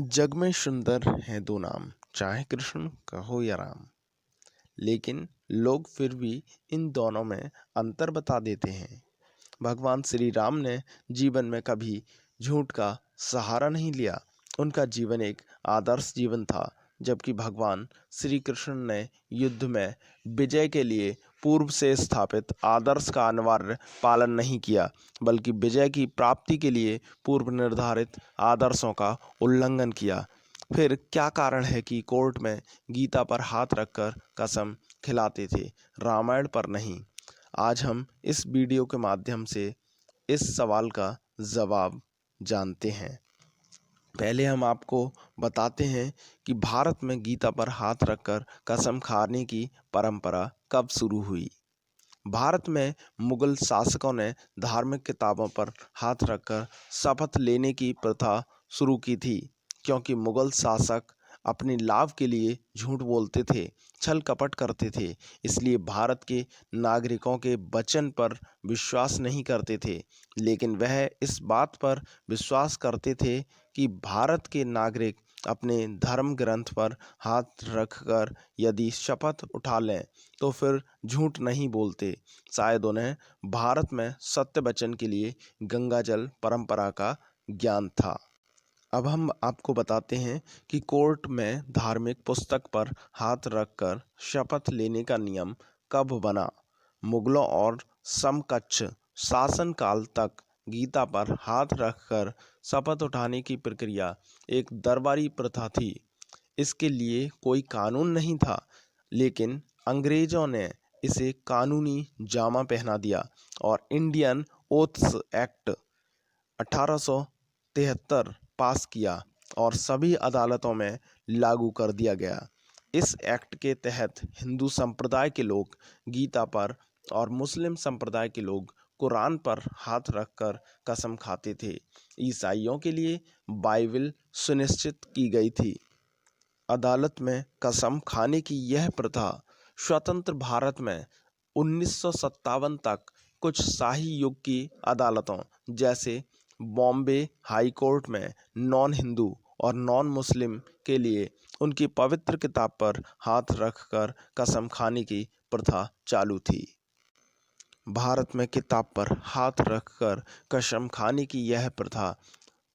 जग में सुंदर हैं दो नाम, चाहे कृष्ण कहो या राम। लेकिन लोग फिर भी इन दोनों में अंतर बता देते हैं। भगवान श्री राम ने जीवन में कभी झूठ का सहारा नहीं लिया। उनका जीवन एक आदर्श जीवन था, जबकि भगवान श्री कृष्ण ने युद्ध में विजय के लिए पूर्व से स्थापित आदर्श का अनिवार्य पालन नहीं किया, बल्कि विजय की प्राप्ति के लिए पूर्व निर्धारित आदर्शों का उल्लंघन किया। फिर क्या कारण है कि कोर्ट में गीता पर हाथ रखकर कसम खिलाते थे, रामायण पर नहीं? आज हम इस वीडियो के माध्यम से इस सवाल का जवाब जानते हैं। पहले हम आपको बताते हैं कि भारत में गीता पर हाथ रखकर कसम खाने की परंपरा कब शुरू हुई। भारत में मुगल शासकों ने धार्मिक किताबों पर हाथ रखकर शपथ लेने की प्रथा शुरू की थी, क्योंकि मुगल शासक अपने लाभ के लिए झूठ बोलते थे, छल कपट करते थे। इसलिए भारत के नागरिकों के वचन पर विश्वास नहीं करते थे, लेकिन वह इस बात पर विश्वास करते थे कि भारत के नागरिक अपने धर्म ग्रंथ पर हाथ रखकर यदि शपथ उठा लें तो फिर झूठ नहीं बोलते। शायद उन्हें भारत में सत्य वचन के लिए गंगाजल परंपरा का ज्ञान था। अब हम आपको बताते हैं कि कोर्ट में धार्मिक पुस्तक पर हाथ रखकर शपथ लेने का नियम कब बना। मुगलों और समकक्ष शासनकाल तक गीता पर हाथ रखकर शपथ उठाने की प्रक्रिया एक दरबारी प्रथा थी। इसके लिए कोई कानून नहीं था, लेकिन अंग्रेजों ने इसे कानूनी जामा पहना दिया और इंडियन ओथ्स एक्ट 1873 पास किया और सभी अदालतों में लागू कर दिया गया। इस एक्ट के तहत हिंदू संप्रदाय के लोग गीता पर और मुस्लिम संप्रदाय के लोग कुरान पर हाथ रखकर कसम खाते थे। ईसाइयों के लिए बाइबल सुनिश्चित की गई थी। अदालत में कसम खाने की यह प्रथा स्वतंत्र भारत में 1957 तक कुछ शाही युग की अदालतों जैसे बॉम्बे हाई कोर्ट में नॉन हिंदू और नॉन मुस्लिम के लिए उनकी पवित्र किताब पर हाथ रखकर कसम खाने की प्रथा चालू थी। भारत में किताब पर हाथ रखकर कसम खाने की यह प्रथा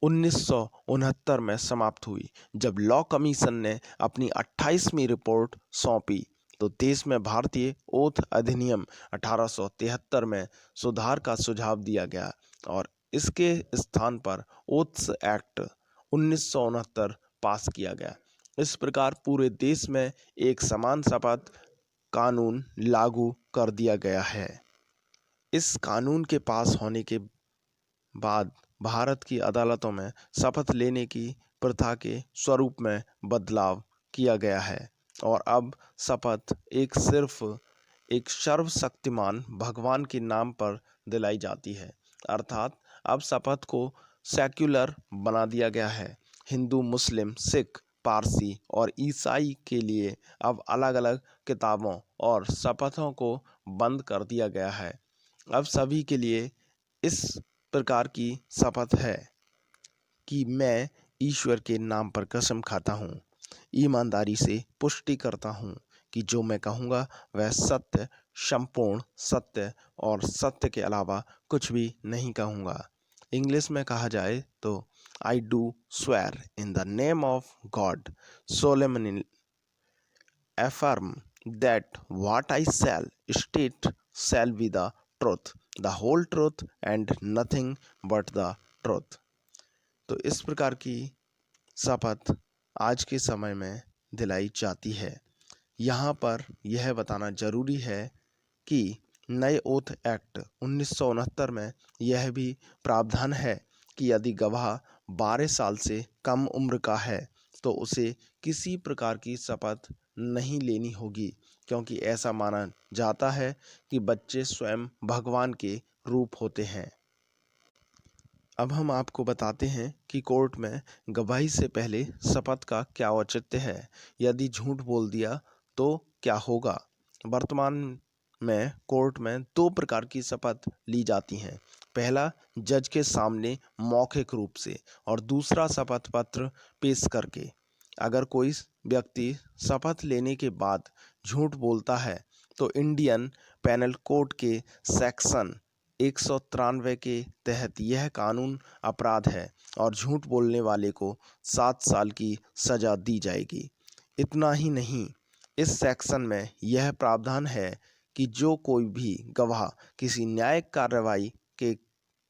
1969 में समाप्त हुई, जब लॉ कमीशन ने अपनी 28वीं रिपोर्ट सौंपी। तो देश में भारतीय ओथ अधिनियम 1873 में सुधार का सुझाव दिया गया और इसके स्थान पर ओथ्स एक्ट 1969 पास किया गया। इस प्रकार पूरे देश में एक समान शपथ कानून लागू कर दिया गया है। इस कानून के पास होने के बाद भारत की अदालतों में शपथ लेने की प्रथा के स्वरूप में बदलाव किया गया है और अब शपथ सिर्फ एक सर्वशक्तिमान भगवान के नाम पर दिलाई जाती है। अर्थात अब शपथ को सेक्युलर बना दिया गया है। हिंदू, मुस्लिम, सिख, पारसी और ईसाई के लिए अब अलग अलग किताबों और शपथों को बंद कर दिया गया है। अब सभी के लिए इस प्रकार की शपथ है कि मैं ईश्वर के नाम पर कसम खाता हूँ, ईमानदारी से पुष्टि करता हूँ कि जो मैं कहूँगा वह सत्य, संपूर्ण सत्य और सत्य के अलावा कुछ भी नहीं कहूँगा। इंग्लिश में कहा जाए तो I do swear in the name of God solemnly affirm that what I shall state shall be the truth, the whole truth and nothing but the truth। तो इस प्रकार की शपथ आज के समय में दिलाई जाती है। यहाँ पर यह बताना जरूरी है कि नए ओथ एक्ट 1969 में यह भी प्रावधान है कि यदि गवाह 12 साल से कम उम्र का है तो उसे किसी प्रकार की शपथ नहीं लेनी होगी, क्योंकि ऐसा माना जाता है कि बच्चे स्वयं भगवान के रूप होते हैं। अब हम आपको बताते हैं कि कोर्ट में गवाही से पहले शपथ का क्या औचित्य है। यदि झूठ बोल दिया तो क्या होगा। वर्तमान में कोर्ट में दो प्रकार की शपथ ली जाती हैं। पहला जज के सामने मौखिक रूप से और दूसरा शपथ पत्र पेश करके। अगर कोई व्यक्ति शपथ लेने के बाद झूठ बोलता है तो इंडियन पेनल कोड के सेक्शन 193 के तहत यह कानून अपराध है और झूठ बोलने वाले को 7 साल की सजा दी जाएगी। इतना ही नहीं, इस सेक्शन में यह प्रावधान है कि जो कोई भी गवाह किसी न्यायिक कार्रवाई के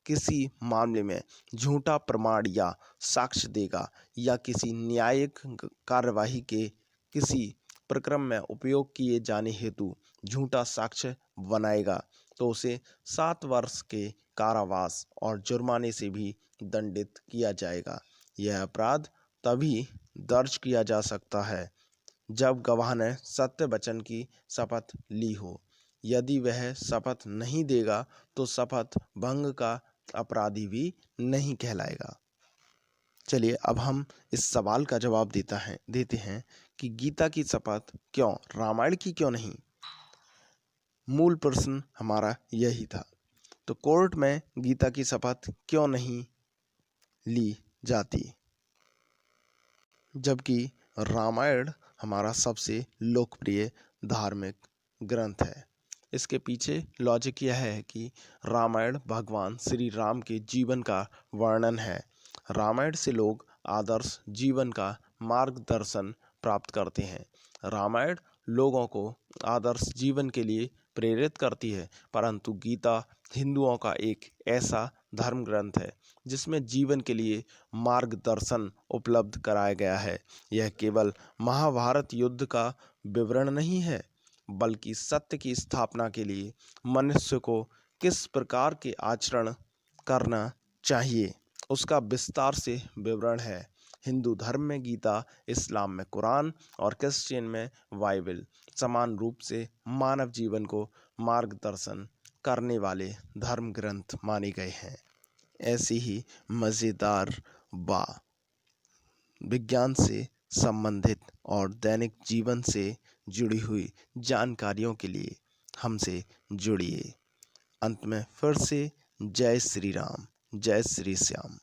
किसी मामले में झूठा प्रमाण या साक्ष्य देगा या किसी न्यायिक कार्यवाही के किसी प्रक्रम में उपयोग किए जाने हेतु झूठा साक्ष्य बनाएगा तो उसे 7 वर्ष के कारावास और जुर्माने से भी दंडित किया जाएगा। यह अपराध तभी दर्ज किया जा सकता है जब गवाह ने सत्य वचन की शपथ ली हो। यदि वह शपथ नहीं देगा तो शपथ भंग का अपराधी भी नहीं कहलाएगा। चलिए अब हम इस सवाल का जवाब देते हैं कि गीता की शपथ क्यों, रामायण की क्यों नहीं। मूल प्रश्न हमारा यही था। तो कोर्ट में गीता की शपथ क्यों नहीं ली जाती, जबकि रामायण हमारा सबसे लोकप्रिय धार्मिक ग्रंथ है। इसके पीछे लॉजिक यह है कि रामायण भगवान श्री राम के जीवन का वर्णन है। रामायण से लोग आदर्श जीवन का मार्गदर्शन प्राप्त करते हैं। रामायण लोगों को आदर्श जीवन के लिए प्रेरित करती है, परंतु गीता हिंदुओं का एक ऐसा धर्म ग्रंथ है जिसमें जीवन के लिए मार्गदर्शन उपलब्ध कराया गया है। यह केवल महाभारत युद्ध का विवरण नहीं है, बल्कि सत्य की स्थापना के लिए मनुष्य को किस प्रकार के आचरण करना चाहिए उसका विस्तार से विवरण है। हिंदू धर्म में गीता, इस्लाम में कुरान और क्रिश्चियन में बाइबल समान रूप से मानव जीवन को मार्गदर्शन करने वाले धर्म ग्रंथ माने गए हैं। ऐसी ही मज़ेदार व विज्ञान से संबंधित और दैनिक जीवन से जुड़ी हुई जानकारियों के लिए हमसे जुड़िए। अंत में फिर से जय श्री राम, जय श्री श्याम।